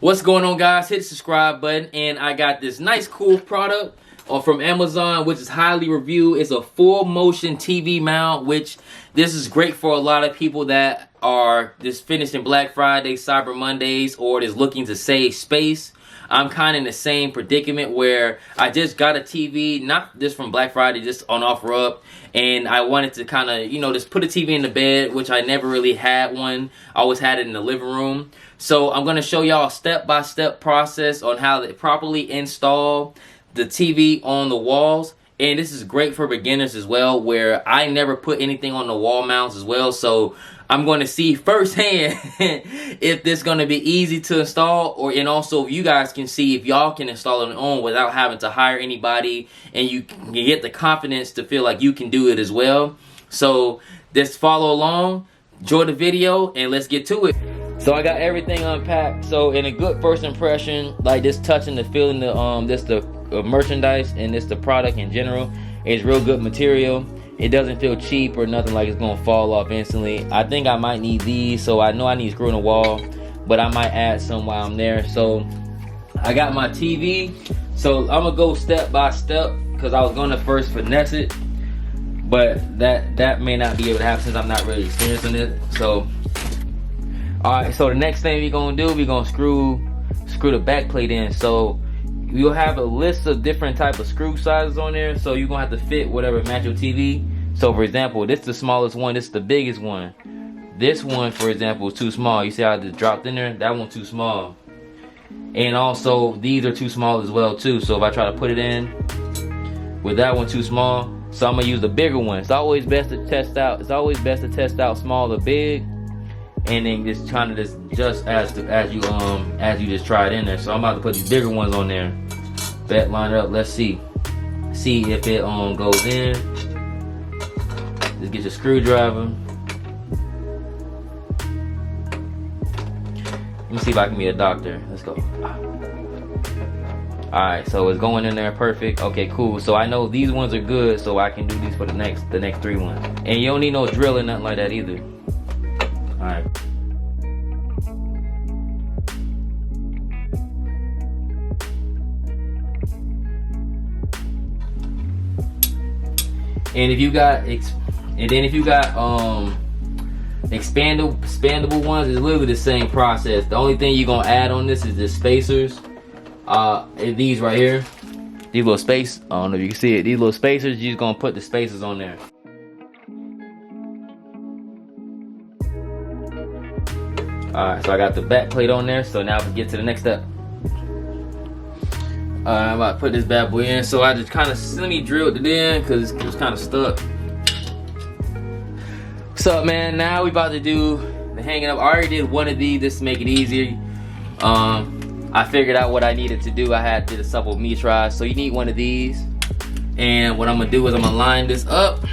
What's going on, guys? Hit the subscribe button, and I got this nice cool product from Amazon, which is highly reviewed. It's a full motion TV mount, which this is great for a lot of people that are just finishing Black Friday, Cyber Mondays, or just looking to save space. I'm kind of in the same predicament where I just got a TV, not just from Black Friday, just on OfferUp, and I wanted to kind of, just put a TV in the bed, which I never really had one. I always had it in the living room. So I'm going to show y'all a step-by-step process on how to properly install the TV on the walls. And this is great for beginners as well, where I never put anything on the wall mounts as well. So I'm going to see firsthand if this is going to be easy to install, and also if you guys can see if y'all can install it on without having to hire anybody, and you can get the confidence to feel like you can do it as well. So just follow along, enjoy the video, and let's get to it. So I got everything unpacked. So in a good first impression, like just touching the feeling the merchandise and the product in general, it's real good material. It doesn't feel cheap or nothing like it's gonna fall off instantly. I think I might need these, so I know I need to screw in the wall, but I might add some while I'm there. So I got my TV. So I'm gonna go step by step because I was gonna first finesse it, but that may not be able to happen since I'm not really experienced in it. So alright, so the next thing we're gonna do, we're gonna screw the back plate in. So you'll have a list of different type of screw sizes on there, so you're gonna have to fit whatever match your TV. So for example, this is the smallest one, this is the biggest one. This one, for example, is too small. You see how I just dropped in there? That one's too small. And also these are too small as well too. So if I try to put it in with that one too small, so I'm gonna use the bigger one. It's always best to test out. It's always best to test out small or big, and then just trying to just as you just try it in there. So I'm about to put these bigger ones on there. Bet line up. Let's see if it goes in. Just get your screwdriver. Let me see if I can be a doctor. Let's go. Alright, so it's going in there perfect. Okay, cool. So I know these ones are good, so I can do these for the next 3 ones. And you don't need no drill or nothing like that either. Alright. And if you got expandable ones, it's literally the same process. The only thing you're gonna add on this is the spacers. These right here, these little space. I don't know if you can see it. These little spacers, you're just gonna put the spacers on there. Alright, so I got the back plate on there. So now we get to the next step. I'm about to put this bad boy in. So I just kind of semi-drilled it in because it was kind of stuck. What's up, man? Now we about to do the hanging up. I already did one of these just to make it easier. I figured out what I needed to do. I did a couple me tries. So you need one of these. And what I'm gonna do is I'm gonna line this up.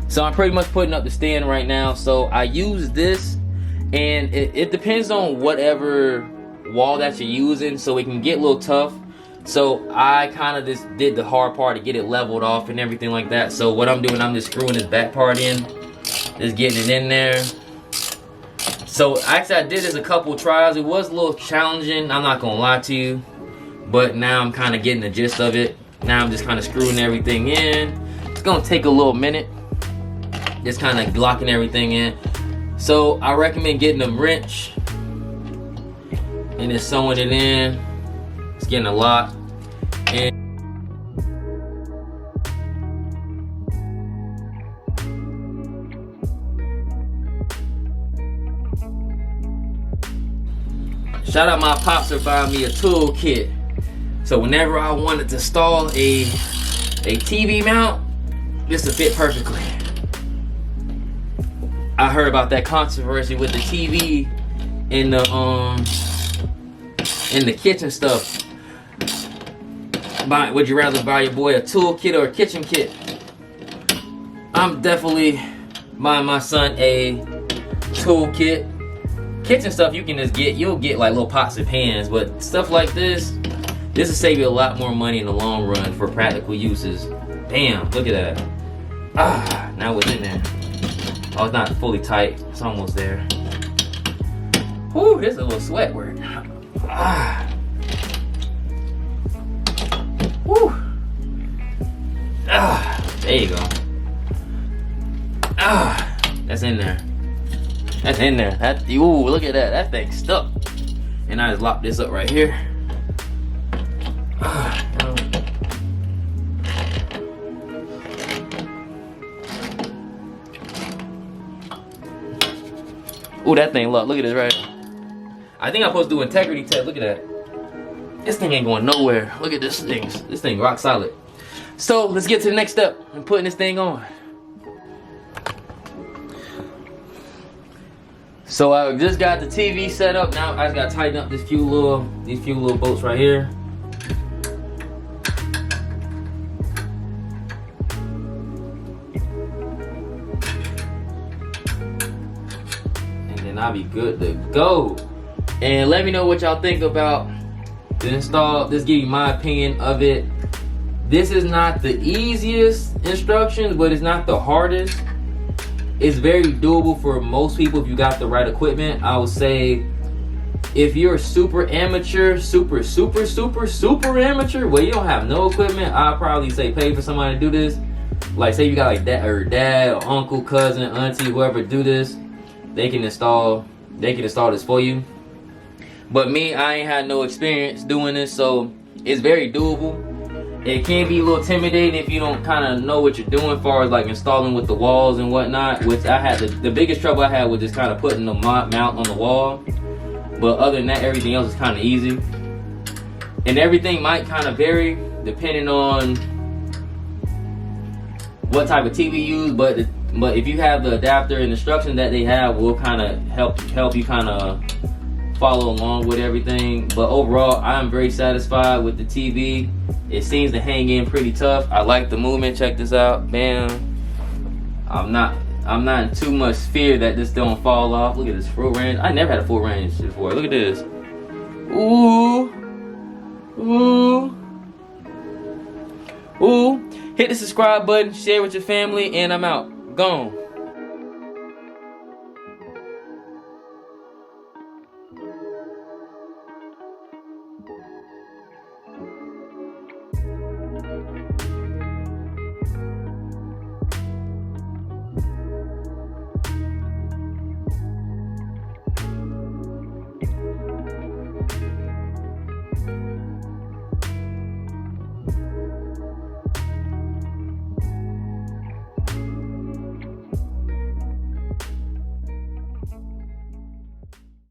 So I'm pretty much putting up the stand right now. So I use this, and it depends on whatever wall that you're using, so it can get a little tough. So I kind of just did the hard part to get it leveled off and everything like that. So what I'm doing, I'm just screwing this back part in, just getting it in there. So actually I did this a couple tries. It was a little challenging, I'm not gonna lie to you, but now I'm kind of getting the gist of it. Now I'm just kind of screwing everything in. It's gonna take a little minute, just kind of locking everything in. So I recommend getting a wrench and just sewing it in. It's getting a lot. And shout out my pops for buying me a tool kit. So whenever I wanted to install a TV mount, this will fit perfectly. I heard about that controversy with the TV in the kitchen stuff. Would you rather buy your boy a tool kit or a kitchen kit? I'm definitely buying my son a tool kit. Kitchen stuff you can just get, you'll get like little pots and pans, but stuff like this will save you a lot more money in the long run for practical uses. Bam, look at that. Ah, now it's in there. Oh, it's not fully tight. It's almost there. Whew, this is a little sweat work. Ah. Whew. Ah, there you go. Ah, that's in there. That's in there. That, ooh, look at that. That thing's stuck. And I just lock this up right here. Ah. Ooh, that thing, look at this right here. I think I'm supposed to do integrity test. Look at that. This thing ain't going nowhere. Look at this thing. This thing rock solid. So let's get to the next step. I'm putting this thing on. So I just got the TV set up. Now I just gotta tighten up these few little bolts right here. And then I'll be good to go. And let me know what y'all think about the install. Just give you my opinion of it. This is not the easiest instructions, but it's not the hardest. It's very doable for most people if you got the right equipment. I would say if you're super amateur, super amateur, well, you don't have no equipment, I'll probably say pay for somebody to do this. Like say you got like dad or uncle, cousin, auntie, whoever do this, they can install this for you. But me, I ain't had no experience doing this, so it's very doable. It can be a little intimidating if you don't kind of know what you're doing as far as like installing with the walls and whatnot, which I had the biggest trouble I had was just kind of putting the mount on the wall. But other than that, everything else is kind of easy. And everything might kind of vary depending on what type of TV you use, but if you have the adapter and instructions that they have, will kind of help you kind of follow along with everything. But overall, I am very satisfied with the TV. It seems to hang in pretty tough. I like the movement. Check this out. Bam. I'm not in too much fear that this don't fall off. Look at this full range. I never had a full range before. Look at this. Ooh. Ooh. Ooh. Hit the subscribe button, share with your family, and I'm out. Gone.